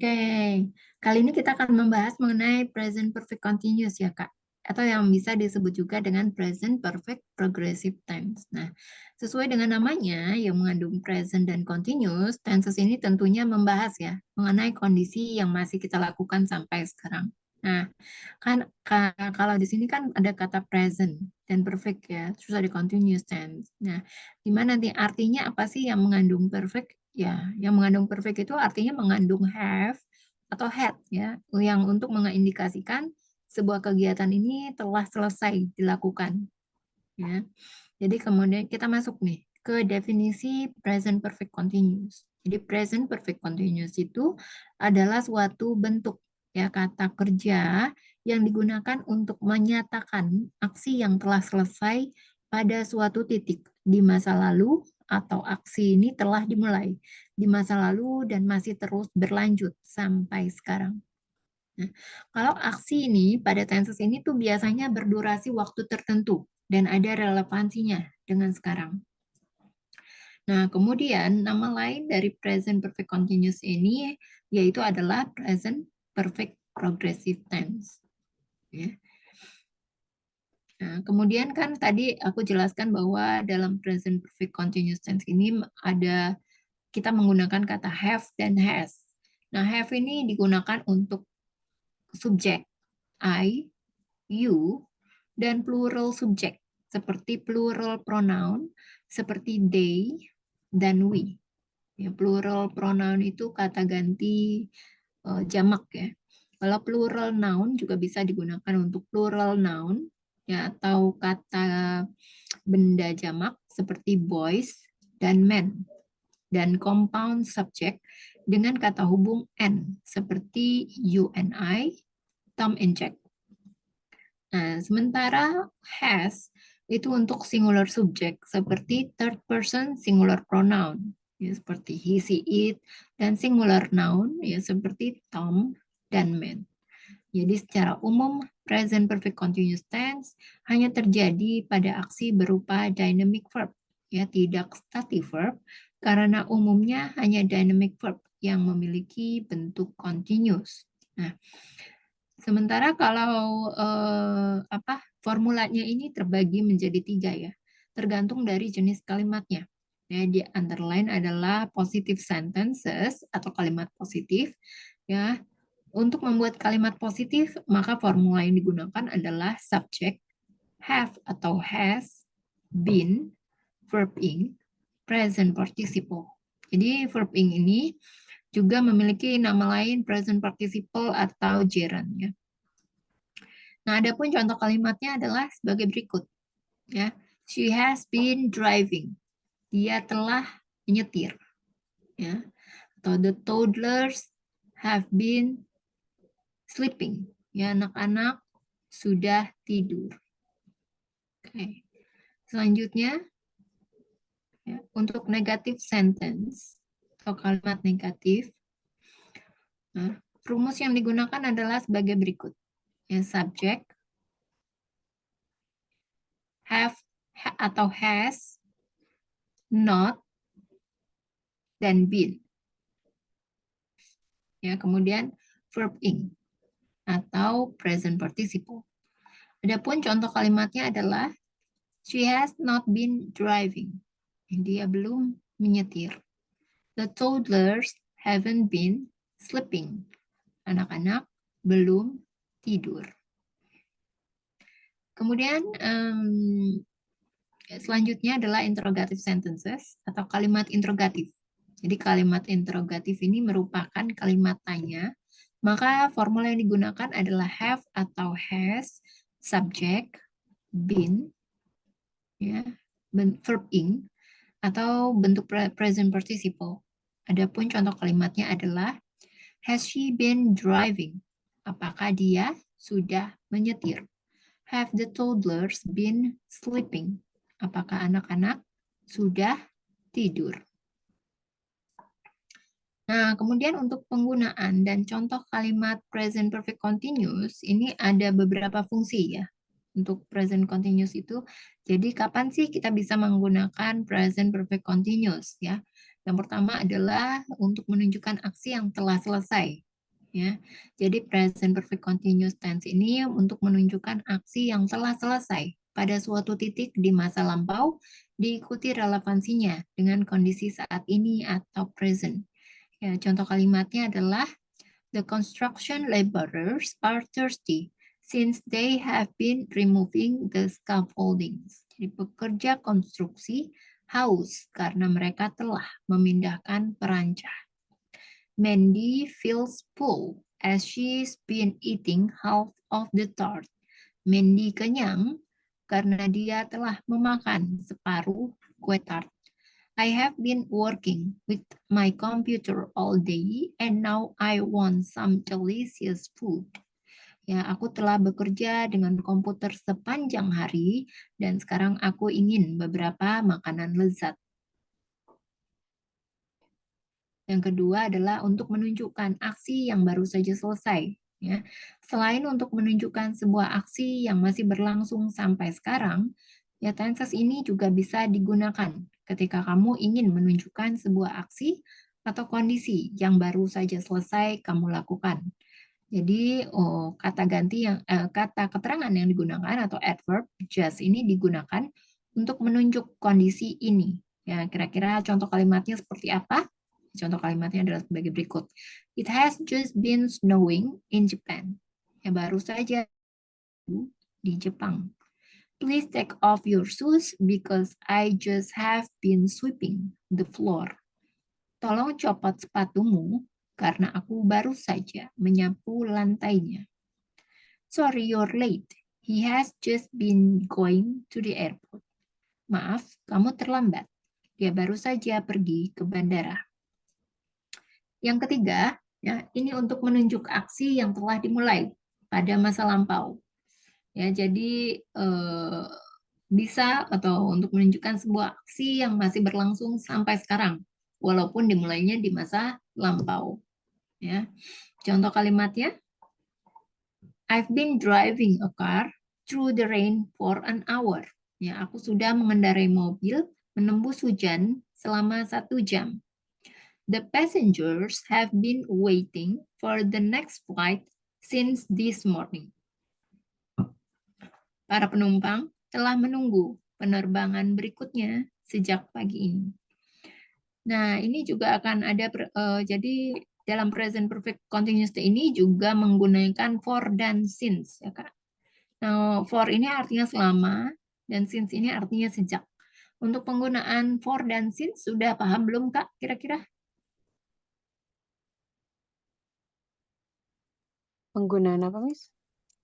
Oke, kali ini kita akan membahas mengenai present perfect continuous ya Kak, atau yang bisa disebut juga dengan present perfect progressive tense. Nah, sesuai dengan namanya yang mengandung present dan continuous, tenses ini tentunya membahas ya mengenai kondisi yang masih kita lakukan sampai sekarang. Nah, kalau di sini kan ada kata present dan perfect ya, terus ada continuous tense. Nah, di mana nanti artinya apa sih yang mengandung perfect? Ya, yang mengandung perfect itu artinya mengandung have atau had ya, yang untuk mengindikasikan sebuah kegiatan ini telah selesai dilakukan ya. Jadi kemudian kita masuk nih ke definisi present perfect continuous. Jadi present perfect continuous itu adalah suatu bentuk ya kata kerja yang digunakan untuk menyatakan aksi yang telah selesai pada suatu titik di masa lalu atau aksi ini telah dimulai di masa lalu dan masih terus berlanjut sampai sekarang. Nah, kalau aksi ini pada tenses ini tuh biasanya berdurasi waktu tertentu dan ada relevansinya dengan sekarang. Nah, kemudian nama lain dari present perfect continuous ini yaitu adalah present perfect progressive tense. Ya. Nah, kemudian kan tadi aku jelaskan bahwa dalam present perfect continuous tense ini ada kita menggunakan kata have dan has. Nah, have ini digunakan untuk subjek I, you, dan plural subjek seperti plural pronoun seperti they dan we. Ya, plural pronoun itu kata ganti jamak ya. Kalau plural noun juga bisa digunakan untuk plural noun ya atau kata benda jamak seperti boys dan men dan compound subject dengan kata hubung n seperti you and I, Tom and Jack. Nah, sementara has itu untuk singular subject seperti third person singular pronoun ya seperti he, she, it dan singular noun ya seperti Tom dan man. Jadi secara umum present perfect continuous tense hanya terjadi pada aksi berupa dynamic verb ya tidak static verb karena umumnya hanya dynamic verb yang memiliki bentuk continuous. Nah, sementara kalau formulanya ini terbagi menjadi 3 ya, tergantung dari jenis kalimatnya. Ya, di underline adalah positive sentences atau kalimat positif. Ya, untuk membuat kalimat positif, maka formula yang digunakan adalah subject, have atau has, been, verb ing, present participle. Jadi verb ing ini juga memiliki nama lain present participle atau gerund ya. Nah, adapun contoh kalimatnya adalah sebagai berikut ya. She has been driving. Dia telah menyetir ya. Atau the toddlers have been sleeping. Ya, anak-anak sudah tidur. Oke. Selanjutnya ya, untuk negative sentence atau kalimat negatif, nah, rumus yang digunakan adalah sebagai berikut. Ya, subject, have atau has, not, dan been. Ya, kemudian verb ing atau present participle. Adapun contoh kalimatnya adalah she has not been driving. Dia belum menyetir. The toddlers haven't been sleeping. Anak-anak belum tidur. Kemudian selanjutnya adalah interrogative sentences atau kalimat interrogatif. Jadi kalimat interrogatif ini merupakan kalimat tanya, maka formula yang digunakan adalah have atau has, subject, been, ya, verb ing, atau bentuk present participle. Adapun contoh kalimatnya adalah has she been driving? Apakah dia sudah menyetir? Have the toddlers been sleeping? Apakah anak-anak sudah tidur? Nah, kemudian untuk penggunaan dan contoh kalimat present perfect continuous, ini ada beberapa fungsi ya. Untuk present continuous itu, jadi kapan sih kita bisa menggunakan present perfect continuous ya? Yang pertama adalah untuk menunjukkan aksi yang telah selesai Ya, jadi present perfect continuous tense ini untuk menunjukkan aksi yang telah selesai pada suatu titik di masa lampau, diikuti relevansinya dengan kondisi saat ini atau present. Ya, contoh kalimatnya adalah the construction laborers are thirsty since they have been removing the scaffoldings. Jadi pekerja konstruksi haus karena mereka telah memindahkan perancah. Mandy feels full as she's been eating half of the tart. Mandy kenyang karena dia telah memakan separuh kue tart. I have been working with my computer all day and now I want some delicious food. Ya, aku telah bekerja dengan komputer sepanjang hari dan sekarang aku ingin beberapa makanan lezat. Yang kedua adalah untuk menunjukkan aksi yang baru saja selesai. Ya. Selain untuk menunjukkan sebuah aksi yang masih berlangsung sampai sekarang, ya tenses ini juga bisa digunakan ketika kamu ingin menunjukkan sebuah aksi atau kondisi yang baru saja selesai kamu lakukan. Jadi kata ganti kata keterangan yang digunakan atau adverb just ini digunakan untuk menunjuk kondisi ini. Ya, kira-kira contoh kalimatnya seperti apa? Contoh kalimatnya adalah sebagai berikut. It has just been snowing in Japan. Ya, baru saja di Jepang. Please take off your shoes because I just have been sweeping the floor. Tolong copot sepatumu karena aku baru saja menyapu lantainya. Sorry you're late. He has just been going to the airport. Maaf, kamu terlambat. Dia baru saja pergi ke bandara. Yang ketiga, ya, ini untuk menunjuk aksi yang telah dimulai pada masa lampau. Ya, jadi bisa atau untuk menunjukkan sebuah aksi yang masih berlangsung sampai sekarang, walaupun dimulainya di masa lampau. Ya, contoh kalimatnya, I've been driving a car through the rain for an hour. Ya, aku sudah mengendarai mobil menembus hujan selama 1 jam. The passengers have been waiting for the next flight since this morning. Para penumpang telah menunggu penerbangan berikutnya sejak pagi ini. Nah, ini juga akan ada, jadi dalam present perfect continuous ini juga menggunakan for dan since, ya Kak. Nah, for ini artinya selama, dan since ini artinya sejak. Untuk penggunaan for dan since sudah paham belum Kak kira-kira? Penggunaan apa, Miss?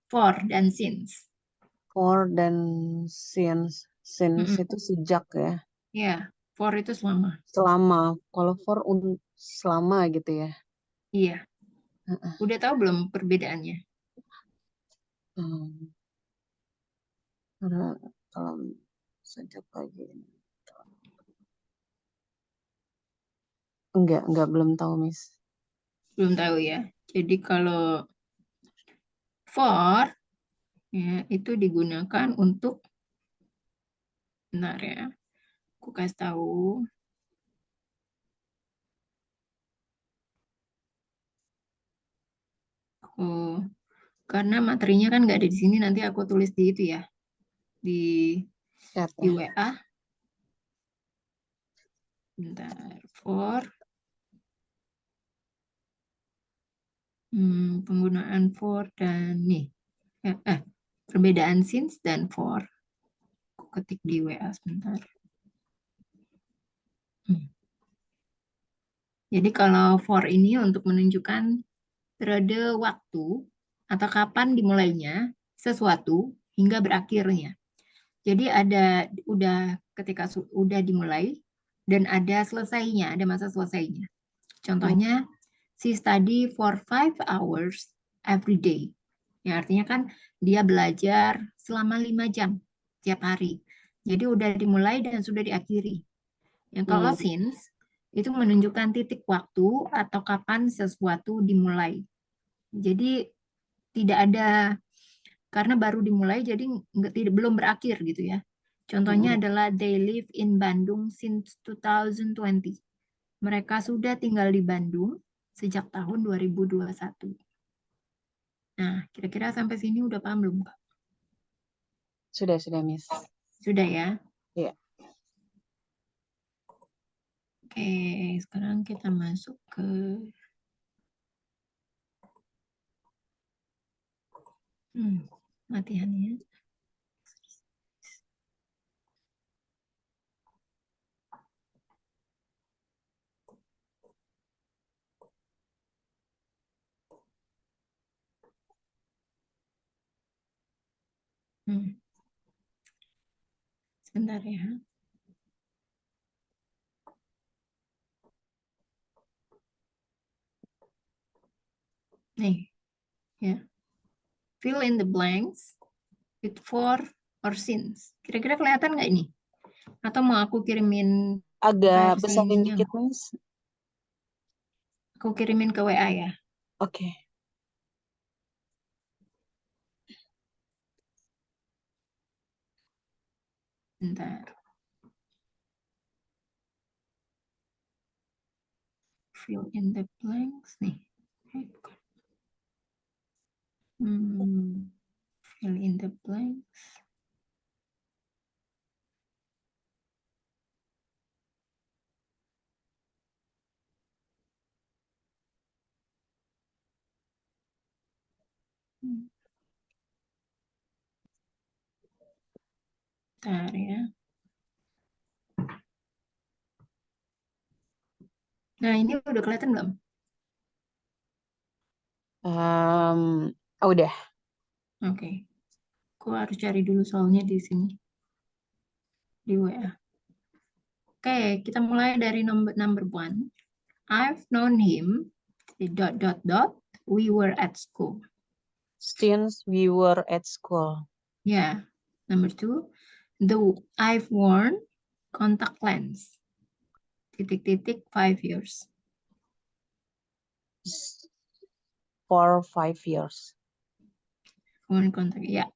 For dan since. For dan since. Since itu sejak ya. Ya, for itu selama. Selama. Kalau for selama gitu ya. Iya. Udah tahu belum perbedaannya? Karena sejak pagi ini. Enggak belum tahu, Miss. Belum tahu ya. Jadi kalau for ya, itu digunakan untuk, bentar ya, aku kasih tahu. Oh, karena materinya kan nggak ada di sini, nanti aku tulis di itu ya, di Chat di ya. WA. Bentar, for penggunaan for dan nih, perbedaan since dan for. Aku ketik di WA sebentar. Jadi kalau for ini untuk menunjukkan periode waktu atau kapan dimulainya sesuatu hingga berakhirnya. Jadi ada udah ketika udah dimulai dan ada selesainya, ada masa selesainya. Contohnya, she study for 5 hours every day. Ya, artinya kan dia belajar selama 5 jam tiap hari. Jadi udah dimulai dan sudah diakhiri. Yang kalau since itu menunjukkan titik waktu atau kapan sesuatu dimulai. Jadi tidak ada, karena baru dimulai jadi belum berakhir gitu ya. Contohnya adalah they live in Bandung since 2020. Mereka sudah tinggal di Bandung sejak tahun 2021. Nah, kira-kira sampai sini udah paham belum, Kak? Sudah, Miss. Sudah ya? Iya. Oke, sekarang kita masuk ke latihannya. Sebentar ya. Nih, ya. Fill in the blanks with for or since. Kira-kira kelihatan nggak ini? Atau mau aku kirimin Agak versi besarin ininya? dikit, Miss. Aku kirimin ke WA ya. Oke. Bentar. Fill in the blanks nih. Fill in the blanks. Bentar ya. Nah, ini udah kelihatan belum? Udah. Oke. Aku harus cari dulu soalnya di sini. Di WA. Oke, kita mulai dari number one. I've known him, dot, dot, dot, we were at school. Since we were at school. Yeah. Number two, I've worn contact lens. Titik-titik 5 years. For 5 years. Worn contact, yeah.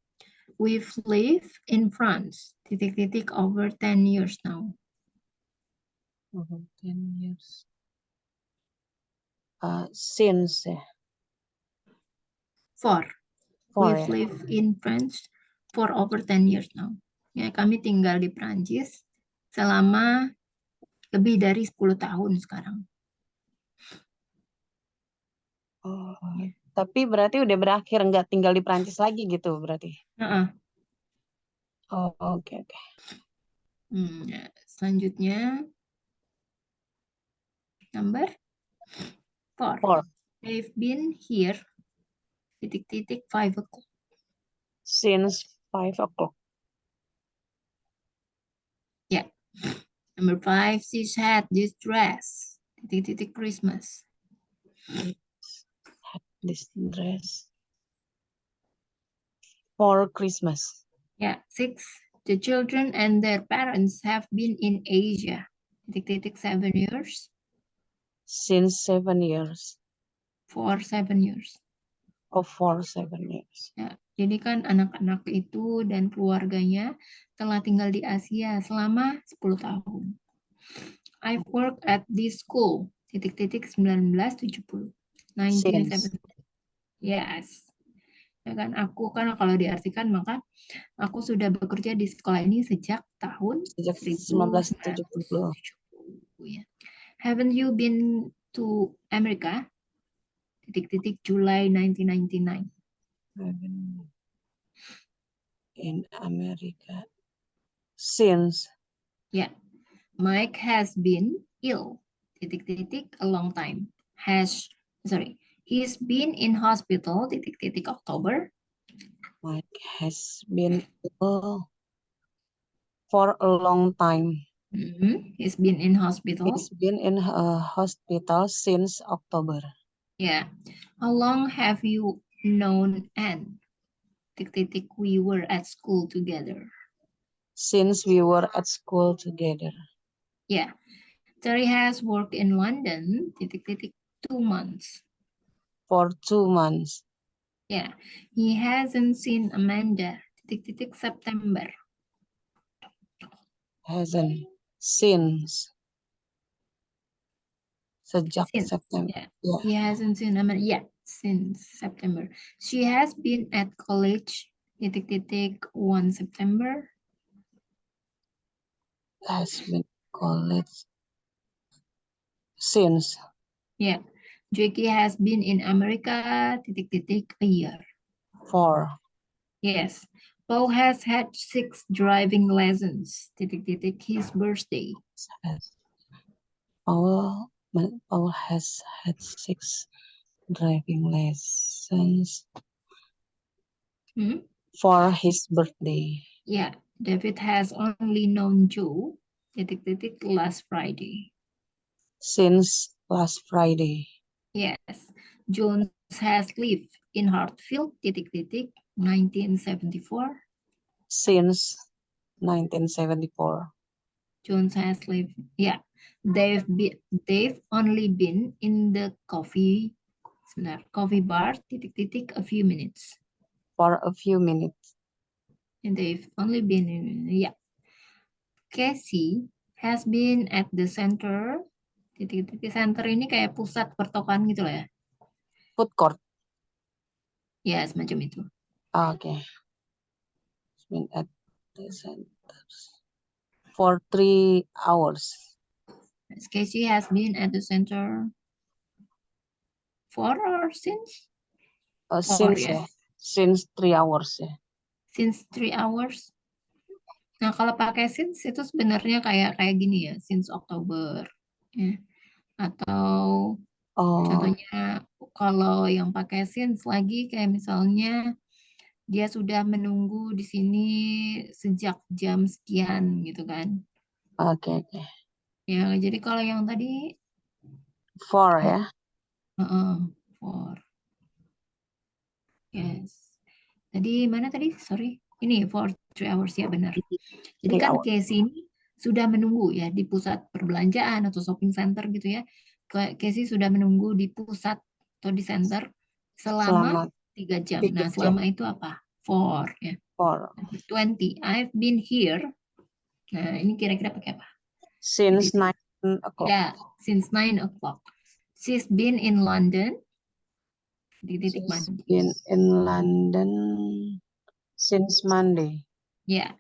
We've lived in France. Titik-titik over 10 years now. Over 10 years. Since. We've Ya. lived in France for over 10 years now. Ya, kami tinggal di Prancis selama lebih dari 10 tahun sekarang. Oh, Ya. tapi berarti udah berakhir, nggak tinggal di Prancis lagi gitu berarti. Oh, oke. Ya. Selanjutnya number 4. They've been here titik-titik 5 o'clock. Since 5 o'clock. Ya. Number 5, she's had this dress titik-titik Christmas. This dress for Christmas. Yeah. 6, the children and their parents have been in Asia. Titik-titik 7 years. Since 7 years. For 7 years. Oh, for 7 years. Ya, jadi kan anak-anak itu dan keluarganya telah tinggal di Asia selama 10 tahun. I've worked at this school. Titik-titik 1970. 1970. Yes. Ya kan, aku kan kalau diartikan maka aku sudah bekerja di sekolah ini sejak tahun 1970. Ya. Haven't you been to America? Titik-titik July 1999. In America. Since. Ya. Mike has been ill. Titik-titik a long time. He's been in hospital. Titik-titik October. Mike has been ill for a long time. He's been in hospital. He's been in a hospital since October. Yeah. How long have you known Anne? Titik-titik we were at school together. Since we were at school together. Yeah. Terry has worked in London. Titik-titik 2 months. For 2 months. Yeah. He hasn't seen Amanda. Titik-titik September. Hasn't since Sejak Since, September. yeah. Yeah. He hasn't seen America yet since September. She has been at college, 1 September. Has been college since. Yeah. Jackie has been in America, a year. 4. Yes. Paul has had 6 driving lessons, his birthday. Paul has had 6 driving lessons for his birthday. Yeah. David has only known Joe, last Friday. Since last Friday. Yes. Jones has lived in Hartfield, 1974. Since 1974. Jones has lived, yeah. They've only been in the coffee bar, a few minutes. For a few minutes. And they've only been in, yeah. Casey has been at the center. Center ini kayak pusat pertokoan gitu lah ya. Food court. Ya, semacam itu. Okay. It's been at the centers for 3 hours. Casey has been at the center 4 or since? Since ya. Since 3 hours ya. Since 3 hours. Nah, kalau pakai since itu sebenarnya kayak gini ya, since Oktober. Ya. Atau contohnya kalau yang pakai since lagi kayak misalnya dia sudah menunggu di sini sejak jam sekian gitu kan. Oke. Ya, jadi kalau yang tadi For ya. For. Yes. Tadi mana tadi? Sorry. Ini for 3 hours ya, benar. Jadi kan Casey ini sudah menunggu ya di pusat perbelanjaan atau shopping center gitu ya. Casey sudah menunggu di pusat atau di center selama 3 jam. Nah, selama itu apa? For ya. For. 20. I've been here. Nah, ini kira-kira pakai apa? Since 9 o'clock. Ya, since 9 o'clock. She's been in London. She's been in London since Monday. Yeah.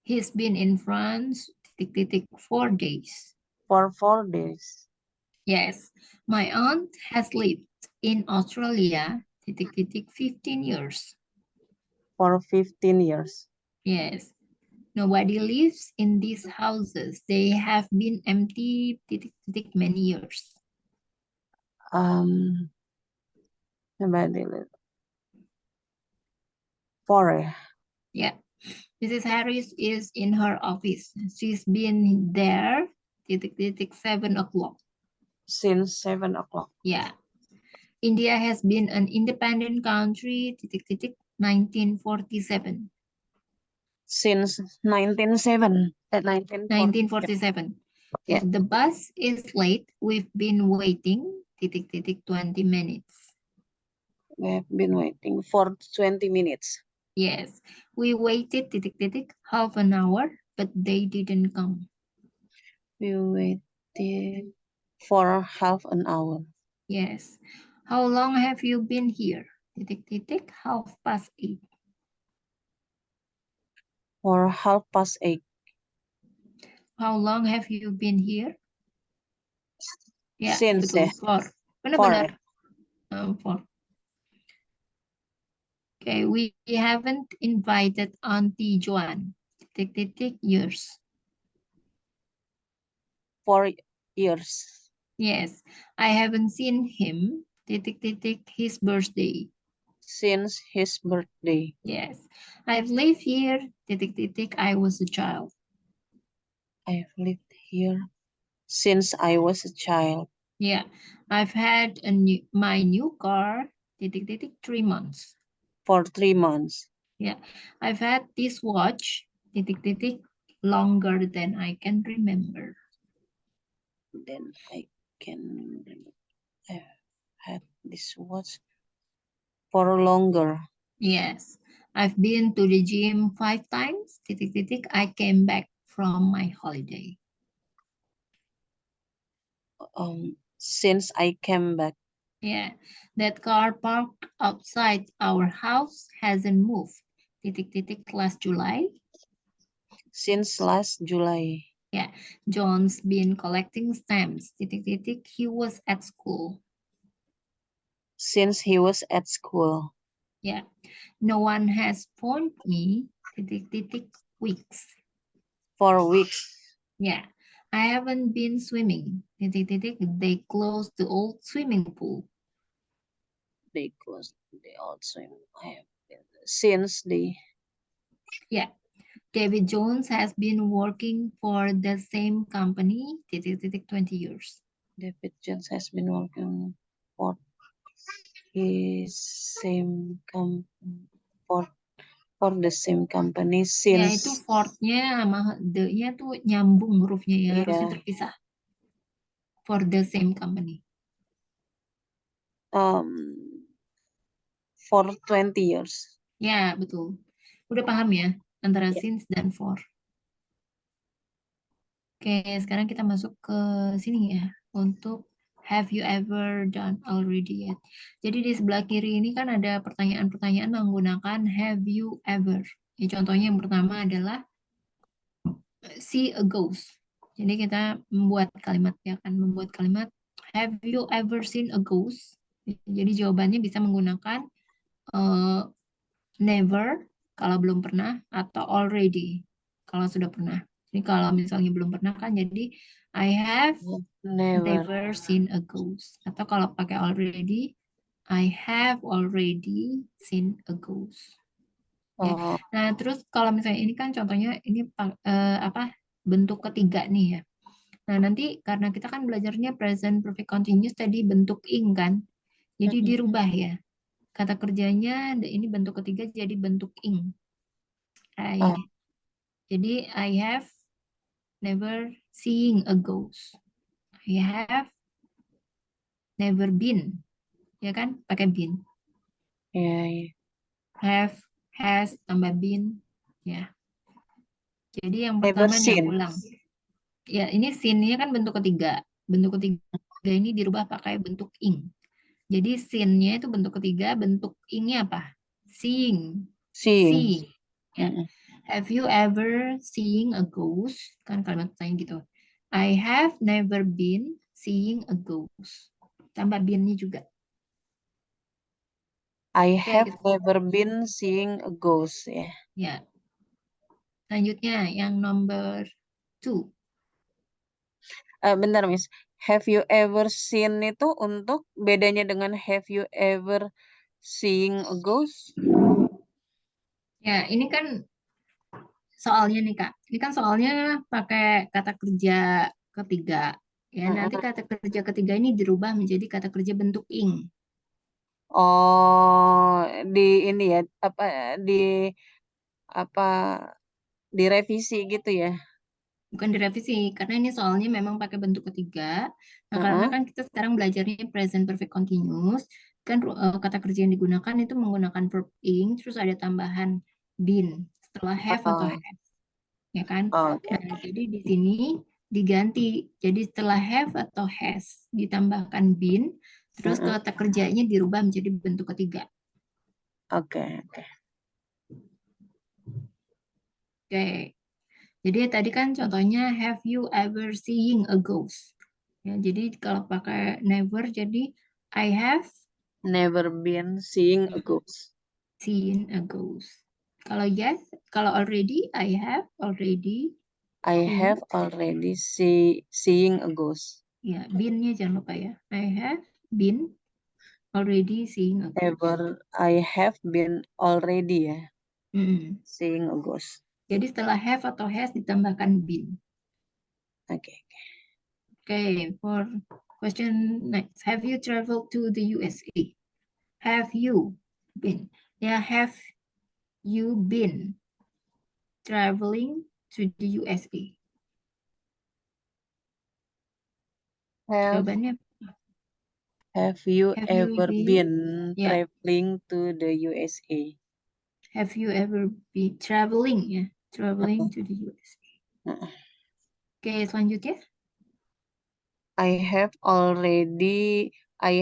He's been in France, 4 days. For 4 days. Yes. My aunt has lived in Australia, 15 years. For 15 years. Yes. Nobody lives in these houses. They have been empty, many years. Nobody lives. For. Yeah. Mrs. Harris is in her office. She's been there, 7 o'clock. Since 7 o'clock. Yeah. India has been an independent country, 1947. Since 1947. Yeah. The bus is late. We've been waiting, 20 minutes. We've been waiting for 20 minutes. Yes. We waited, half an hour, but they didn't come. We waited for half an hour. Yes. How long have you been here? 8:30. For 8:30. How long have you been here? Yeah, Since betul. For. Benar-benar. For. Okay, we haven't invited Auntie Joan. Years. 4 years. Yes, I haven't seen him. His birthday. Since his birthday. Yes, I've lived here. I was a child. I've lived here since I was a child. Yeah, I've had my new car. 3 months. For 3 months. Yeah, I've had this watch. Longer than I can remember. Then I can remember. I've had this watch for longer. Yes, I've been to the gym 5 times. I came back from my holiday. since I came back. Yeah, that car parked outside our house hasn't moved. Last July. Since last July. Yeah, John's been collecting stamps. He was at school. Since he was at school. Yeah, no one has phoned me. Weeks. For weeks. Yeah, I haven't been swimming. They closed the old swimming pool. They closed the old swim. Since they. Yeah, David Jones has been working for the same company 20 years. David Jones has been working for his same for the same company Ya, itu since. for-nya sama the-nya tuh nyambung hurufnya ya, harusnya Yeah. terpisah. For the same company. For 20 years. Ya, betul. Udah paham ya antara since dan for. Oke, sekarang kita masuk ke sini ya untuk have you ever done already yet. Jadi di sebelah kiri ini kan ada pertanyaan-pertanyaan menggunakan have you ever. Ya, contohnya yang pertama adalah see a ghost. Jadi kita membuat kalimat ya kan, membuat kalimat have you ever seen a ghost? Jadi jawabannya bisa menggunakan never kalau belum pernah atau already kalau sudah pernah. Jadi kalau misalnya belum pernah kan jadi I have never seen a ghost. Atau kalau pakai already I have already seen a ghost. Ya. Nah, terus kalau misalnya ini kan contohnya ini apa bentuk ketiga nih ya. Nah, nanti karena kita kan belajarnya present perfect continuous tadi bentuk ing kan. Jadi dirubah ya. Kata kerjanya ini bentuk ketiga jadi bentuk ing. Jadi I have never seen a ghost. I have never been. Ya kan? Pakai been. Yeah. Have, has, tambah been. Ya. Jadi yang Never pertama nih aku seen. ulang. Ya, ini scene-nya kan bentuk ketiga. Bentuk ketiga ini dirubah pakai bentuk ing. Jadi scene-nya itu bentuk ketiga, bentuk ing-nya apa? Seeing. Seeing. See. Ya. Have you ever seen a ghost? Kan kalimat pertanyaan gitu. I have never been seeing a ghost. Tambah been-nya juga. I Oke, have never been seeing a ghost ya. Ya. Selanjutnya yang number 2. Bentar, Miss. Have you ever seen itu untuk bedanya dengan have you ever seeing a ghost? Ya, ini kan soalnya nih Kak. Ini kan soalnya pakai kata kerja ketiga. Ya, nanti kata kerja ketiga ini dirubah menjadi kata kerja bentuk ing. Oh, di ini ya, apa direvisi gitu ya? Bukan direvisi, karena ini soalnya memang pakai bentuk ketiga. Nah, karena kan kita sekarang belajarnya present perfect continuous, kan kata kerja yang digunakan itu menggunakan verb ing, terus ada tambahan been setelah have atau have, ya kan? Oh, Nah, jadi di sini diganti, jadi setelah have atau has ditambahkan been, terus kata kerjanya dirubah menjadi bentuk ketiga. Oke. Oke. Jadi tadi kan contohnya have you ever seen a ghost? Ya, jadi kalau pakai never jadi I have Never been seeing a ghost. seen a ghost. Kalau yes, kalau already I have already I have already seeing a ghost. Ya, been-nya jangan lupa ya. I have been already seeing a ghost. I have been already ya. Seeing a ghost. Jadi setelah have atau has ditambahkan been. Oke. Okay, for question next. Have you traveled to the USA? Have you been? Ya, have you been traveling to the USA? Jawabannya Have you have you ever been Ya. traveling to the USA? Have you ever been traveling ya? Traveling to the USA. Oke, selanjutnya. I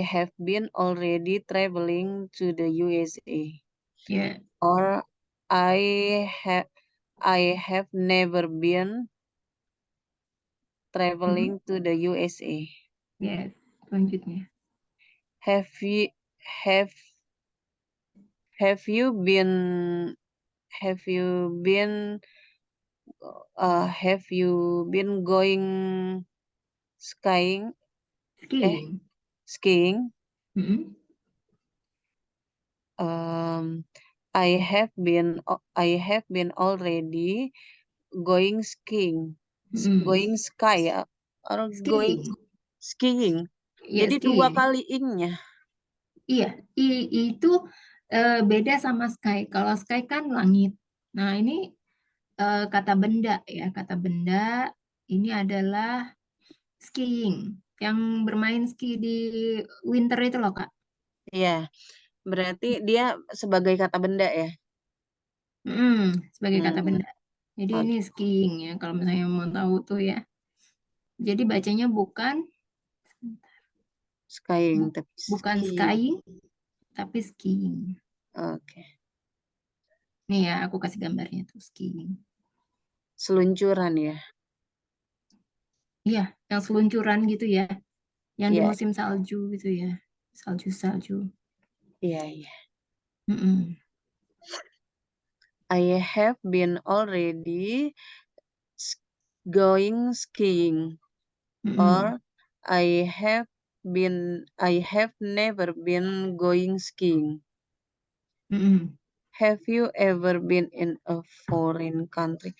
have been already traveling to the USA. Ya, Or I have never been mm, traveling to the USA. yes. Selanjutnya. Have you have have you been have you been going skiing? Skiing. Skiing? Mm, Um, I have been already going skiing. mm. Going sky ya, or going Skiing. skiing. Iya, Jadi dua skiing. kali ing-nya. Iya, itu beda sama sky. Kalau sky kan langit. Nah, ini kata benda ya. Kata benda ini adalah skiing. Yang bermain ski di winter itu loh, Kak. Iya, berarti dia sebagai kata benda ya. Sebagai kata Hmm, benda. Jadi ini oke. skiing ya, kalau misalnya mau tahu tuh ya. Jadi bacanya Skiing bu- tapi bukan skiing. skiing, tapi skiing. Oke. Nih ya, aku kasih gambarnya tuh skiing. Seluncuran ya. Iya, yang seluncuran gitu ya, yang di Iya, musim salju gitu ya, salju-salju. iya, iya. Mm-mm. I have been already s- going skiing, Mm-mm. or I have never been going skiing. Mm-mm. Have you ever been in a foreign country?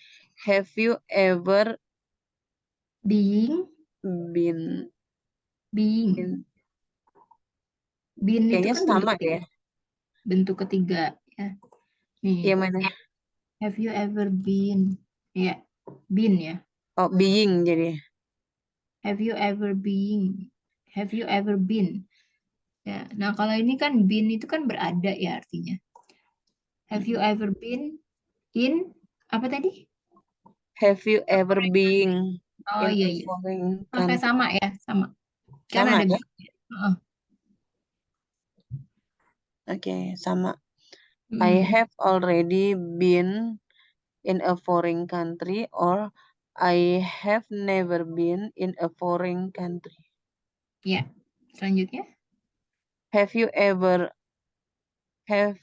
Have you ever Being, been being, in, been itu kayaknya kan sama ya. bentuk ketiga ya. Nih, Yang mana? have you ever been? Ya, been ya. Oh, being jadi. Have you ever been? Have you ever been? Ya. Nah, kalau ini kan been itu kan berada ya artinya. Have you ever been in apa tadi? Have you ever been Oh in iya a iya. foreign Oke, country? sama ya, sama. Kan Sama ada ya? been. Heeh. Oke, sama. I Mm. have already been in a foreign country, or I have never been in a foreign country. Ya, selanjutnya. Have you ever have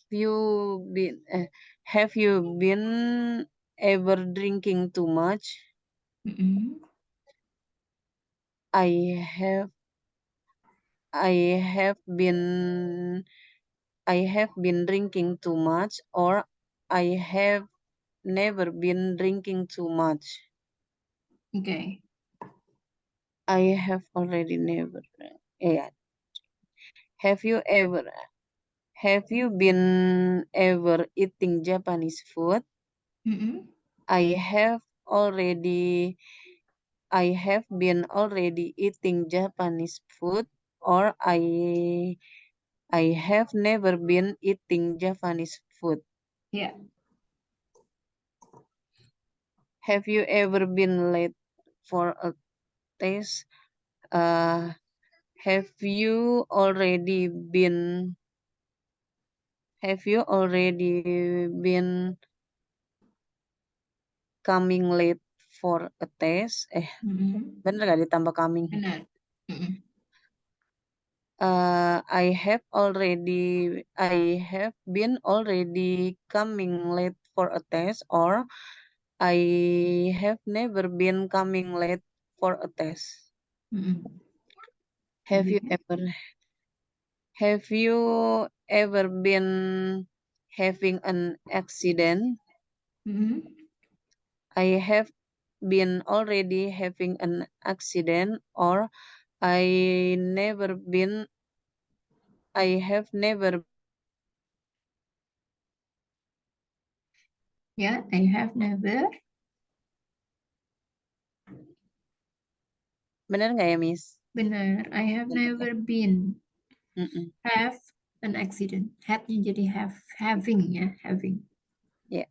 you been have you been ever drinking too much? Mm-mm. I have I have been I have been drinking too much, or I have never been drinking too much. Oke. I have already never. Yeah. Have you ever have you been ever eating Japanese food? Mm-mm. I have already I have been already eating Japanese food, or I have never been eating Japanese food. Ya. Have you ever been late for a test? Uh, have you already been have you already been coming late for a test? Mm-mm. Bener gak ditambah coming? Benar. Mm-mm. I have been already coming late for a test, or I have never been coming late for a test. Mm-mm. Have you Selanjutnya. ever have you ever been having an accident? Mm-mm. I have been already having an accident, or never been I have never. Ya, I have never. Bener nggak ya, Miss? Benar. I have never been Mm-mm. have an accident. Had-nya jadi having ya, having. Yeah.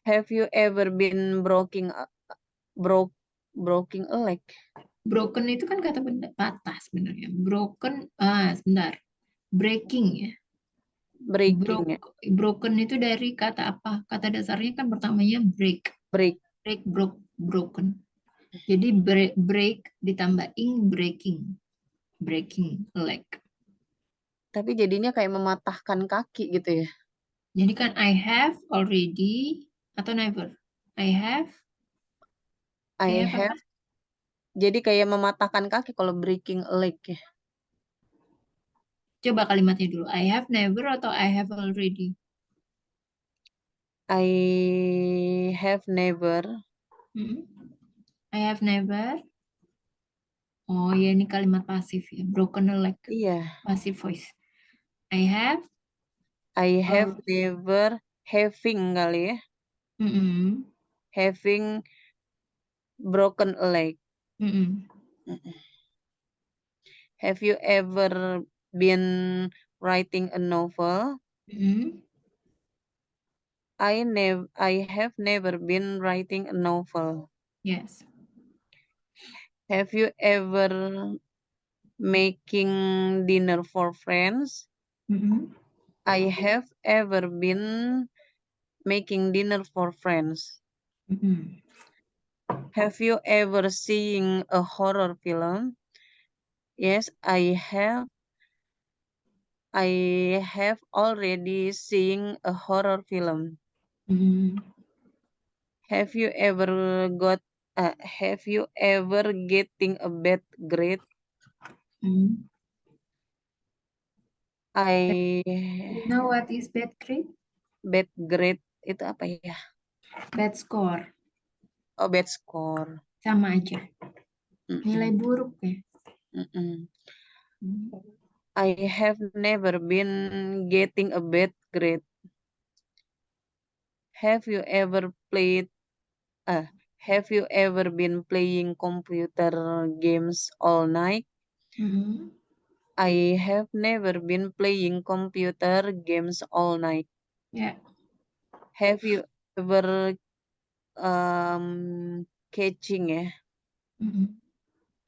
Have you ever been broke Broken a leg. Broken itu kan kata benda patah sebenarnya. Broken, sebentar. Breaking ya. Breaking ya. Broken itu dari kata apa? Kata dasarnya kan pertamanya break. Break. Break, broken. Jadi break ditambah ing, breaking. Breaking a leg. Tapi jadinya kayak mematahkan kaki gitu ya. Jadi kan I have already atau never. I have I apa? have. Jadi kayak mematahkan kaki kalau breaking a leg ya. Coba kalimatnya dulu. I have never atau I have already? I have never. Hmm. I have never. Oh ya, ini kalimat pasif ya. Broken a leg. Iya. Passive voice. I have. I have never. Having kali ya. Mm-mm. Having broken a leg. Mm-mm. Have you ever been writing a novel? Mm-mm. I have never been writing a novel. Yes. Have you ever making dinner for friends? Mm-mm. I have ever been making dinner for friends. Mm-mm. Have you ever seen a horror film? Yes, I have. I have already seen a horror film. Mm-mm. Have you ever have you ever getting a bad grade? Mm-mm. I You know what is bad grade? bad grade itu apa ya? Bad score. Oh, bad score. Sama aja. Nilai Mm-mm, buruk ya. mm-mm. Mm. I have never been getting a bad grade. Have you ever played have you ever been playing computer games all night? Mm-mm. I have never been playing computer games all night. Ya. Have you ever catching ya? Mm-mm.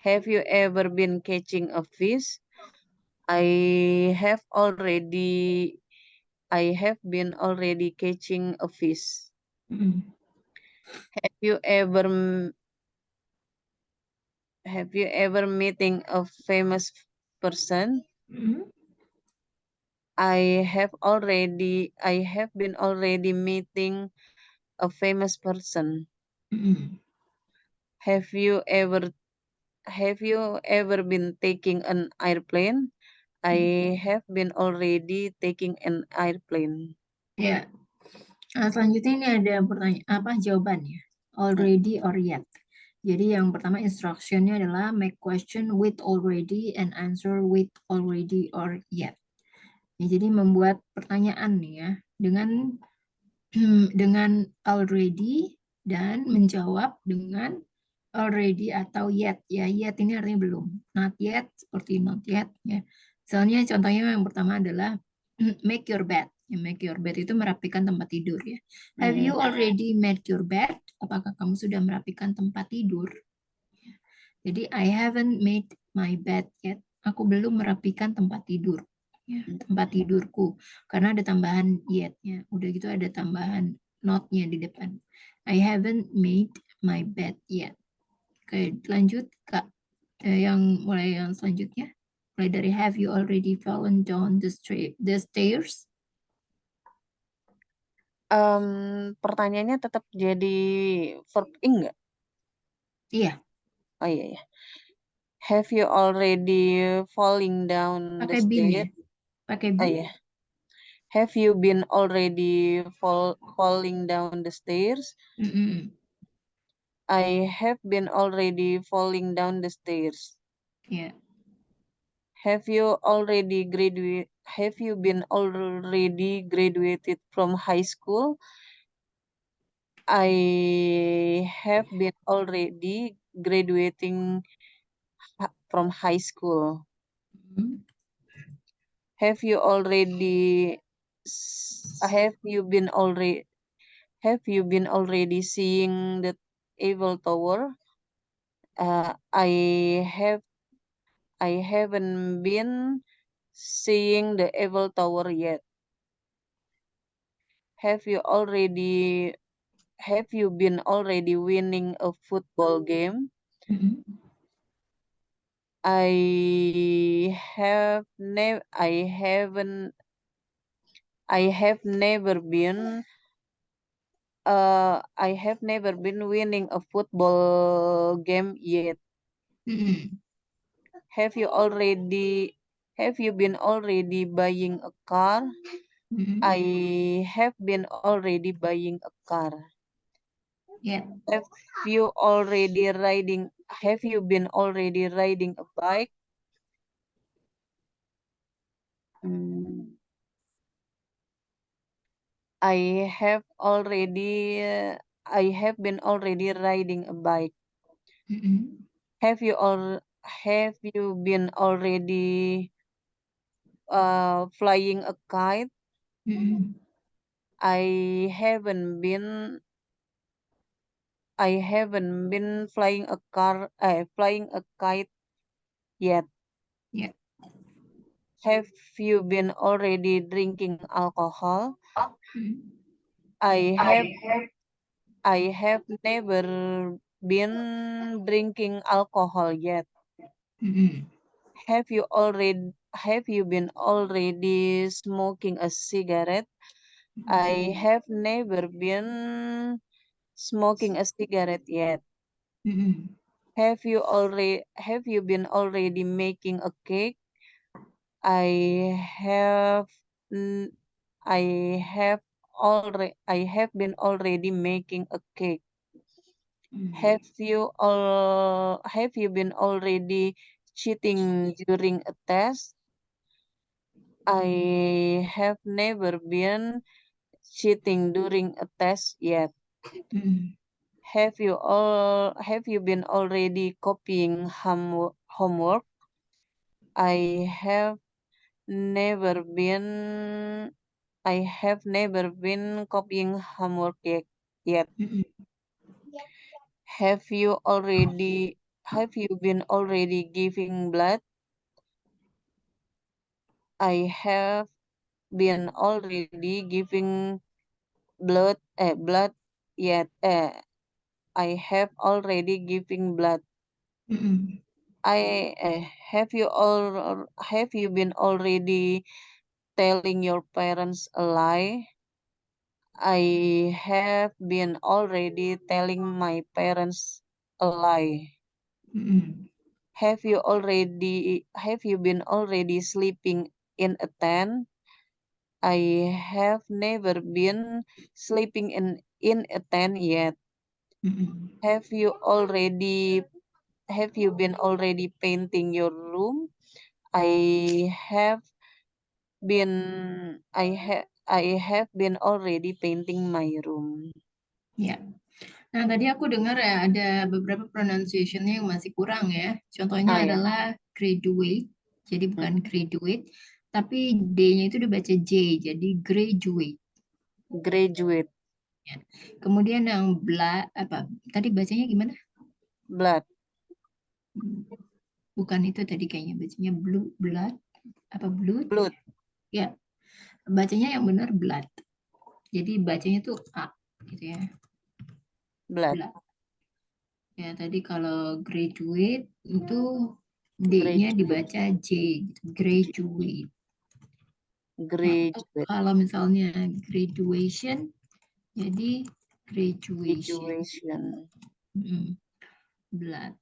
Have you ever been catching a fish? I have already I have been already catching a fish. Mm-mm. Have you ever have you ever meeting a famous person? Mm-mm. I have been already meeting a famous person. Mm-mm. Have you ever have you ever been taking an airplane? I have been already taking an airplane. Ya. Selanjutnya ini ada pertanyaan apa jawabannya? Already or yet. Jadi yang pertama instructionnya adalah make question with already and answer with already or yet. Ya, jadi membuat pertanyaan nih ya dengan dengan already dan menjawab dengan already atau yet ya. Yet ini artinya belum. Not yet seperti not yet ya. Misalnya contohnya yang pertama adalah make your bed. Ya, make your bed itu merapikan tempat tidur ya. Have you already made your bed? Apakah kamu sudah merapikan tempat tidur? Jadi I haven't made my bed yet. Aku belum merapikan tempat tidur. Ya, tempat tidurku. Karena ada tambahan yet-nya. Udah gitu ada tambahan not-nya di depan. I haven't made my bed yet. Oke, lanjut Kak. Mulai yang selanjutnya. Mulai dari have you already fallen down the stairs? Pertanyaannya tetap jadi verb ing nggak? Iya, Oh iya ya. Have you already falling down the pakai been ya. stairs? Pakai Oh been. iya. Have you been already falling down the stairs? Mm-mm. I have been already falling down the stairs. Ya. Have you already graduate? Have you been already graduated from high school? I have been already graduating from high school. Mm. Have you already have you been already seeing the Eiffel Tower? I haven't been seeing the Eiffel Tower yet. Have you been already winning a football game? Mm-mm. I have never been winning a football game yet. Mm-mm. Have you been already buying a car? Mm-mm. I have been already buying a car. Yeah. Have you been already riding a bike? Hmm. I have been already riding a bike. Mm-mm. Have you been already flying a kite? Mm-mm. I haven't been flying a kite yet. Yeah. Have you been already drinking alcohol? Mm-mm. I have I have never been drinking alcohol yet. Mm-mm. Have you been already smoking a cigarette? I have never been smoking a cigarette yet. Mm-mm. Have you been already making a cake? I have n- I have been already making a cake. Mm-mm. Have you been already cheating during a test? I have never been cheating during a test yet. Mm-mm. Have you been already copying homework? I have never been copying homework yet. Mm-mm. Have you been already giving blood? I have been already giving blood yet. I have already giving blood. Mm-mm. I have you been already telling your parents a lie? I have been already telling my parents a lie. Mm-mm. Have you been already sleeping in a tent? I have never been sleeping in a tent yet. Mm-mm. Have you been already painting your room? I have I have been already painting my room. Ya. Nah, tadi aku dengar ya ada beberapa pronunciation-nya yang masih kurang ya. Contohnya Ah ya, adalah graduate, jadi bukan hmm. graduate, tapi D-nya itu dibaca J, jadi graduate. Graduate, Ya. Kemudian yang apa? Tadi bacanya gimana? blood, Bukan itu tadi kayaknya bacanya blood, apa blood? blood, Ya, bacanya yang benar blood. Jadi bacanya tuh A gitu ya. blood, Blood. Ya, tadi kalau graduate itu D-nya graduate, dibaca J, gitu. Graduate. Nah, untuk graduate, kalau misalnya graduation, jadi graduation. graduation, Blood.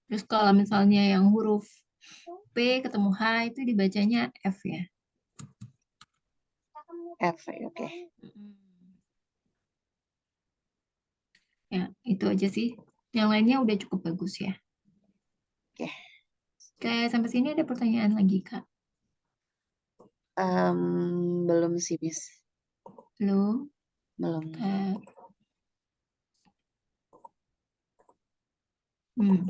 Terus kalau misalnya yang huruf P ketemu H itu dibacanya F ya. F, oke. Mm. Ya, itu aja sih. Yang lainnya udah cukup bagus ya. Oke. Oke, sampai sini ada pertanyaan lagi, Kak. Belum sih, Miss. Belum? Belum. Kak. Hmm.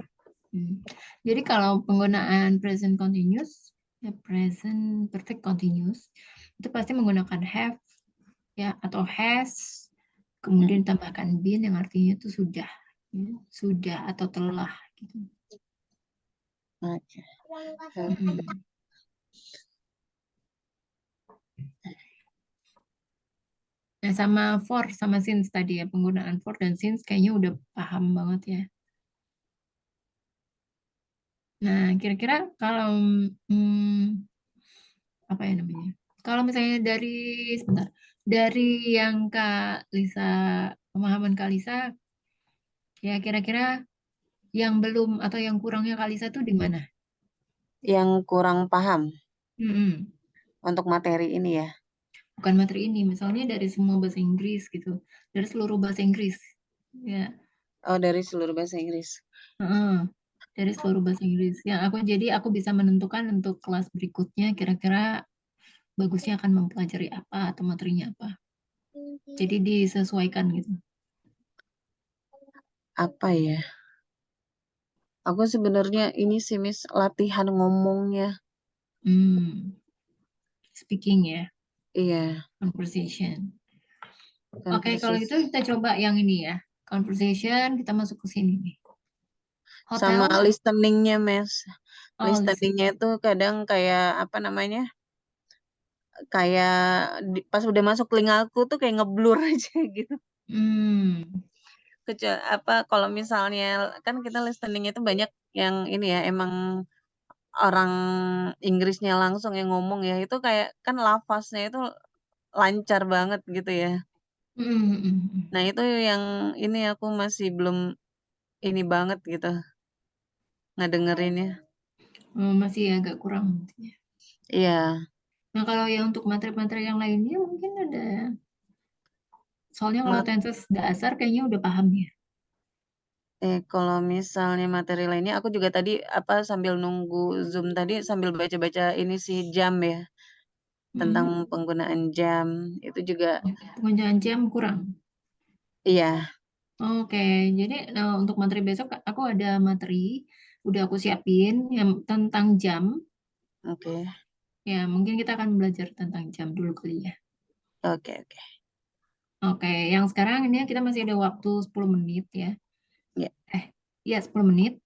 Jadi kalau penggunaan present continuous, ya present perfect continuous, itu pasti menggunakan have ya atau has, kemudian tambahkan been yang artinya itu sudah, ya, sudah atau telah gitu. Oke. Mm-mm. Nah, sama for sama since tadi ya, penggunaan for dan since kayaknya udah paham banget ya. Nah, kira-kira kalau apa ya namanya? Kalau misalnya sebentar, dari yang Kak Lisa, pemahaman Kak Lisa, ya kira-kira yang belum atau yang kurangnya Kak Lisa tuh di mana? Yang kurang paham Mm-mm. untuk materi ini ya. Bukan materi ini, misalnya dari semua bahasa Inggris gitu, dari seluruh bahasa Inggris, ya, Oh, dari seluruh bahasa Inggris. heeh, dari seluruh bahasa Inggris. Ya, jadi aku bisa menentukan untuk kelas berikutnya kira-kira bagusnya akan mempelajari apa atau materinya apa. Jadi disesuaikan gitu. Apa ya? Aku sebenarnya ini sih Miss latihan ngomongnya. Hmm, speaking ya, Iya, conversation. Oke, kalau gitu conversation. kita coba yang ini ya. Conversation, kita masuk ke sini nih. Sama Hotel, listeningnya, Miss. oh listen. Listeningnya itu kadang kayak apa namanya? Kayak pas udah masuk telingaku tuh kayak ngeblur aja gitu. Hmm, Apa kalau misalnya kan kita listening itu banyak yang ini ya emang orang Inggrisnya langsung yang ngomong ya itu kayak kan lafaznya itu lancar banget gitu ya. hmm, hmm, hmm, hmm. Nah itu yang ini aku masih belum ini banget gitu ngedengerinnya. Oh, masih agak kurang. Iya. Nah, kalau yang untuk materi-materi yang lainnya mungkin ada. Soalnya kalau mat- tenses dasar kayaknya udah paham ya. Kalau misalnya materi lainnya aku juga tadi apa sambil nunggu Zoom tadi sambil baca-baca ini sih jam ya tentang Hmm. penggunaan jam itu juga Penguncian jam kurang. iya. Oke, jadi untuk materi besok aku ada materi, udah aku siapin yang tentang jam. Oke. Ya, mungkin kita akan belajar tentang jam dulu kali ya. Oke, oke. Oke, yang sekarang ini kita masih ada waktu 10 menit ya. Ya, Eh, ya 10 menit.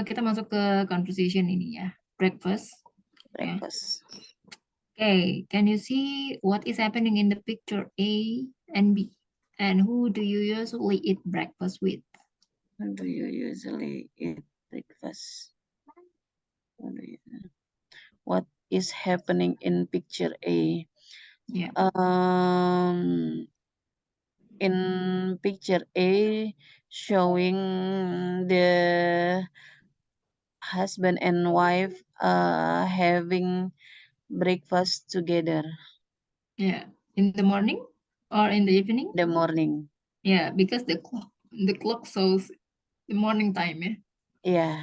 Kita masuk ke conversation ini ya. Breakfast. Ya. breakfast. Okay, can you see what is happening in the picture A and B? And who do you usually eat breakfast with? When do you usually eat breakfast? What is happening in picture A? Yeah. Um, in picture A, showing the husband and wife having breakfast together Yeah. In the morning or in the evening? in the morning. Yeah, because the clock shows the morning time, yeah. Yeah,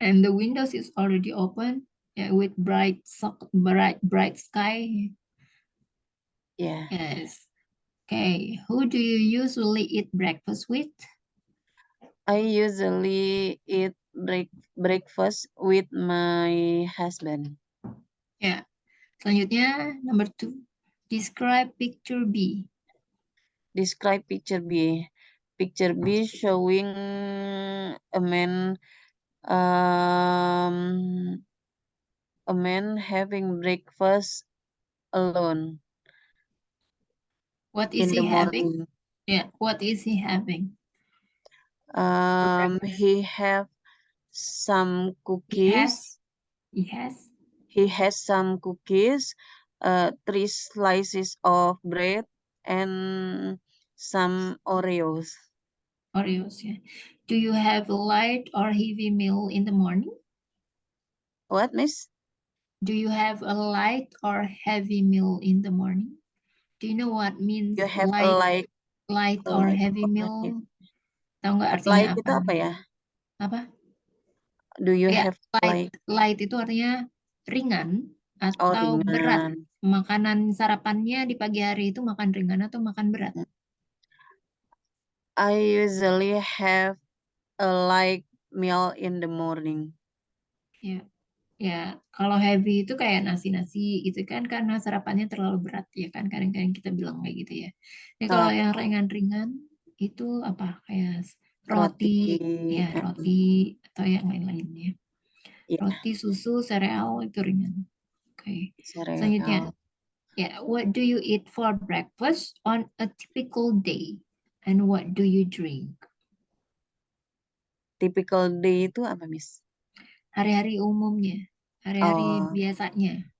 And the windows is already open, yeah, with bright sky. yeah. Yes. Okay. Who do you usually eat breakfast with? I usually eat breakfast with my husband. Yeah. Selanjutnya number 2. Describe picture B. Describe picture B. Picture B showing a man um a man having breakfast alone What is in he the having? morning. Yeah. What is he having for breakfast? He have some He has. cookies. He has He has some cookies, three slices of bread, and some Oreos. Oreos. Yeah. Do you have a light or heavy meal in the morning? What, Miss? Do you have a light or heavy meal in the morning? Do you know what You means have a light or light heavy or heavy. meal? Tahu nggak Light artinya itu apa? apa ya? Apa? Do you Ya, have light. light? Light itu artinya ringan Oh, atau berat. ringan. Makanan sarapannya di pagi hari itu makan ringan atau makan berat? I usually have a light meal in the morning. Ya, ya. Kalau heavy itu kayak nasi-nasi gitu kan karena sarapannya terlalu berat ya kan kadang-kadang kita bilang kayak gitu ya. Ini kalau yang Tapi ringan-ringan itu apa? Kayak roti, roti, ya roti atau yang lain-lainnya. Yeah. Roti, susu, sereal itu ringan. Oke. Cereal. Selanjutnya, yeah, what do you eat for breakfast on a typical day? And what do you drink? Typical day itu apa, Miss? Hari-hari umumnya, hari-hari Oh, biasanya.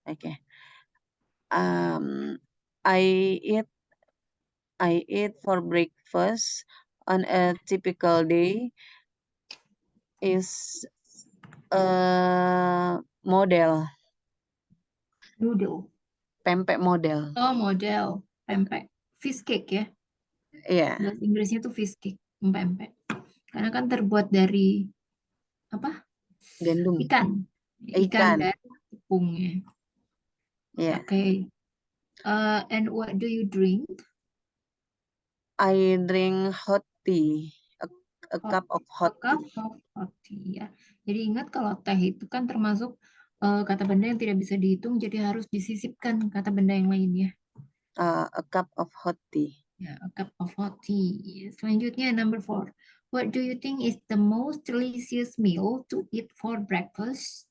okay. I eat for breakfast on a typical day is model, Noodle. pempek model. Oh, model. Pempek. Fish cake ya. Iya, Bahasa Inggrisnya tuh fish cake. Pempek. Karena kan terbuat dari apa? gandum. Ikan. Ikan Ikan. dan tepungnya. Iya. Okay. And what do you drink? I drink hot tea, a cup of hot Cup tea. of hot tea ya. Jadi ingat kalau teh itu kan termasuk kata benda yang tidak bisa dihitung, jadi harus disisipkan kata benda yang lainnya. A cup of hot tea. Ya, a cup of hot tea. Selanjutnya number 4. What do you think is the most delicious meal to eat for breakfast?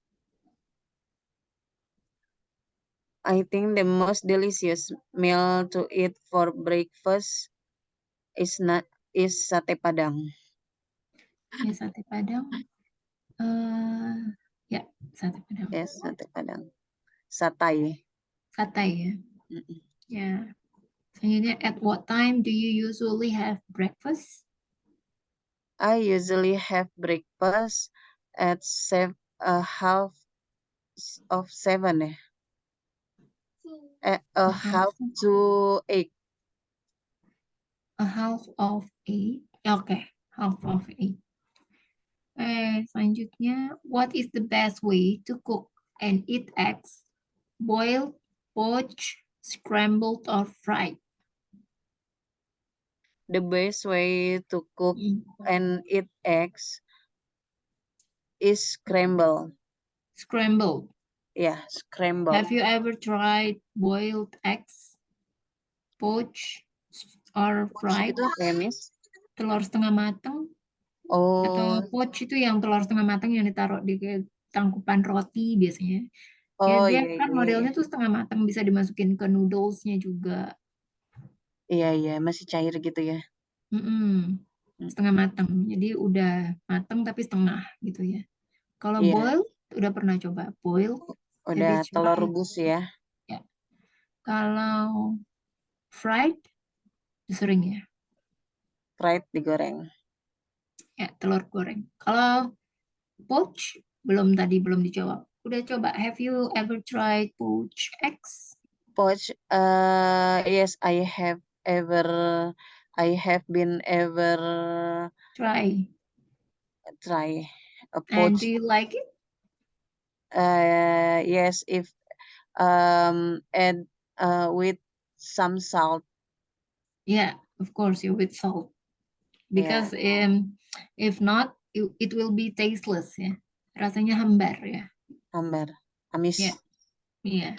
I think the most delicious meal to eat for breakfast is sate Padang. Ya, sate Padang. Ya, sate Padang. Yes, sate Padang. Satai. Satai ya. Mm-mm. Ya. Selanjutnya, at what time do you usually have breakfast? I usually have breakfast at 7:30. A half to 8. A half of 8. Oke, half of 8. Selanjutnya, what is the best way to cook and eat eggs? Boiled, poached, scrambled, or fried? The best way to cook and eat eggs is scramble. Scrambled. Yeah, scramble. Have you ever tried boiled eggs, poached, or fried? Itu apa ya, Miss? Telur setengah matang atau Oh, poached itu yang telur setengah matang yang ditaruh di tangkupan roti biasanya. Ya oh dia iya, kan iya, modelnya iya. tuh setengah matang, bisa dimasukin ke noodlesnya juga. Iya, iya, masih cair gitu ya. Setengah matang. Jadi udah matang tapi setengah gitu ya. Kalau Iya, boil udah pernah coba boil? Have udah you telur tried? rebus ya. Ya. Kalau fried sering ya. Fried digoreng. Ya, telur goreng. Kalau poach belum dijawab. Udah coba. Have you ever tried poach eggs? Poach, yes, I have been ever Try. try a And poach. do you like it? Yes, if add with some salt. Yeah, of course, you with salt. Yeah, Because if not, it will be tasteless ya. Rasanya hambar ya. hambar, amis. Yeah. Yeah.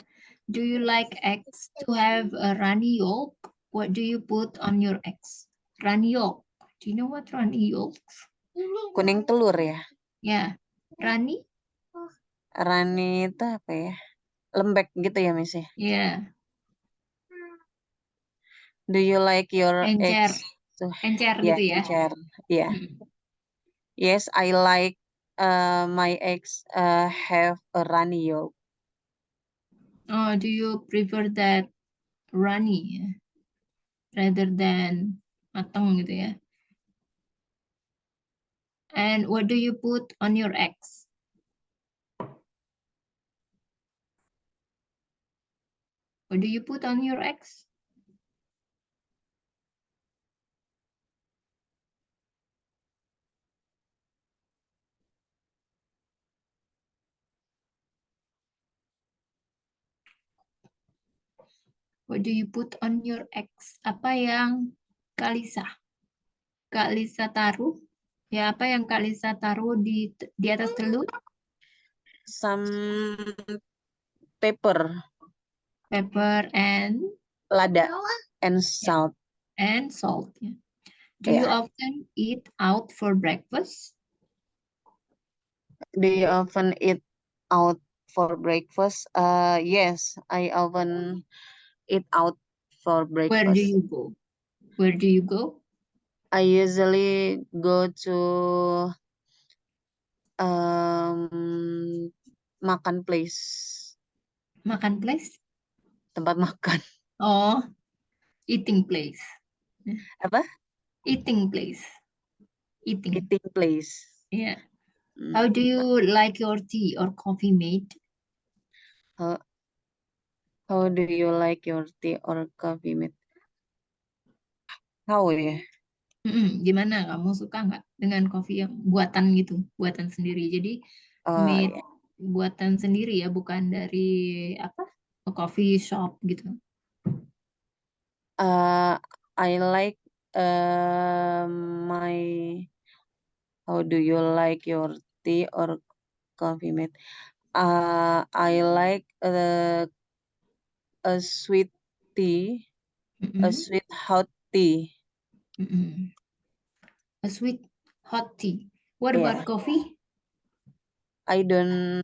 Do you like eggs to have a runny yolk? What do you put on your eggs? Runny yolk. Do you know what runny yolks? Kuning telur ya. Yeah. Runny? Rani itu apa ya? Lembek gitu ya, Miss ya? Yeah. Do you like your Encer. eggs to Encer yeah, gitu ya. encer. Yeah. Mm. Yes, I like my eggs have a runny yolk. Oh, do you prefer that runny ya? Rather than matang gitu ya? And what do you put on your eggs? What do you put on your eggs? What do you put on your eggs? Apa yang Kak Lisa taruh? Ya, apa yang Kak Lisa taruh di atas telur? Some pepper, Pepper and lada, and salt. salt. Ya. Do you Yeah. often eat out for breakfast? Do you often eat out for breakfast? Yes, I often eat out for Where do breakfast. you go? Where do you go? I usually go to makan place, Makan place? tempat makan. Oh, eating place. Apa? Eating place. Eating. Eating place. Yeah. Hmm. How do you like your tea or coffee made? How, how do you like your tea or coffee made? How ya? Gimana kamu suka nggak dengan kopi yang buatan gitu, buatan sendiri? Jadi made Yeah. buatan sendiri ya, bukan dari apa? Coffee shop gitu. I like my. How do you like your tea or coffee made? I like a sweet tea, a Mm-mm. sweet hot tea. Mm-mm. A sweet hot tea. What Yeah, about coffee? I don't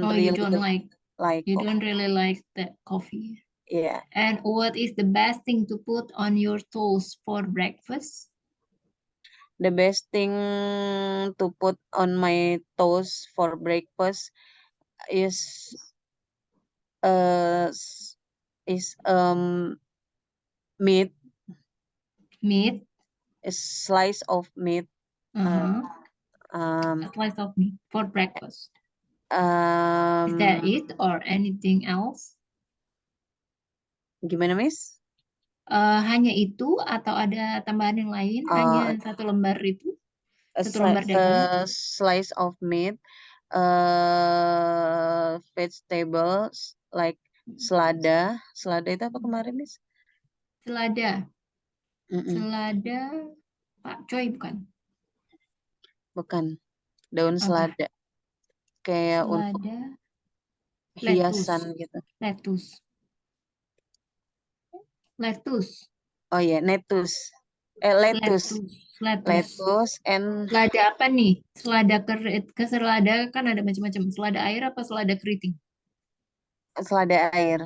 Oh, really you don't like. like You coffee. don't really like that coffee. Yeah, And what is the best thing to put on your toast for breakfast? the best thing to put on my toast for breakfast is uh s- meat, Meat. a slice of meat. Uh, Uh-huh. um, A slice of meat for breakfast. Is that um, it or anything else? Gimana, Miss? Hanya itu atau ada tambahan yang lain? Hanya satu lembar itu? Satu lembar daging? A slice of meat, vegetables like selada. Selada itu apa kemarin, Miss? Selada. Mm-mm. Selada Pak Coy bukan? Bukan, daun Apa? selada. Kayak untuk Selada, hiasan lettuce. gitu. Lettuce. Lettuce. Oh iya, lettuce. Lettuce. Lettuce. Lettuce and Selada apa nih? Selada ke selada kan ada macam-macam. Selada air apa selada keriting? selada air.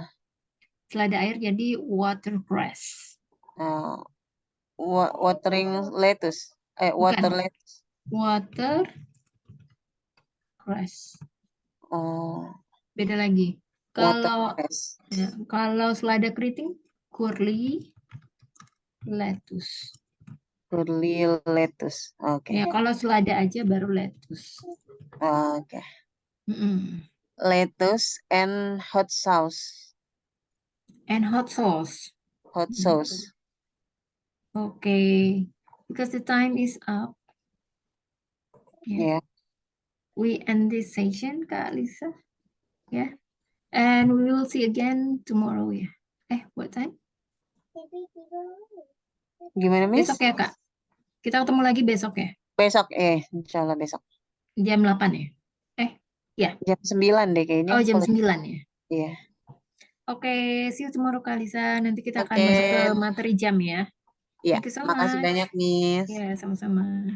Selada air jadi watercress. Uh, Watering lettuce. Water Bukan. lettuce. Watercress. Oh, Beda lagi. Kalau watercress. ya, kalau selada keriting, curly lettuce. Curly lettuce. Oke. Ya, kalau selada aja baru lettuce. Oke. Mm-mm. Lettuce and hot sauce. And hot sauce. Hot sauce. Okay, because the time is up. Yeah. We end this session, Kak Lisa. Yeah. And we will see again tomorrow ya. What time? Gimana, Miss? Besok ya, Kak. Kita ketemu lagi besok ya. Besok, insya Allah besok. Jam 8 ya. Ya. Jam 9 deh kayaknya. Oh, jam 9 ya. Iya. Oke, see you tomorrow, Kak Lisa. Nanti kita akan Oke. masuk ke materi jam ya. Iya, Thank you so makasih much. banyak, Miss. Ya, sama-sama.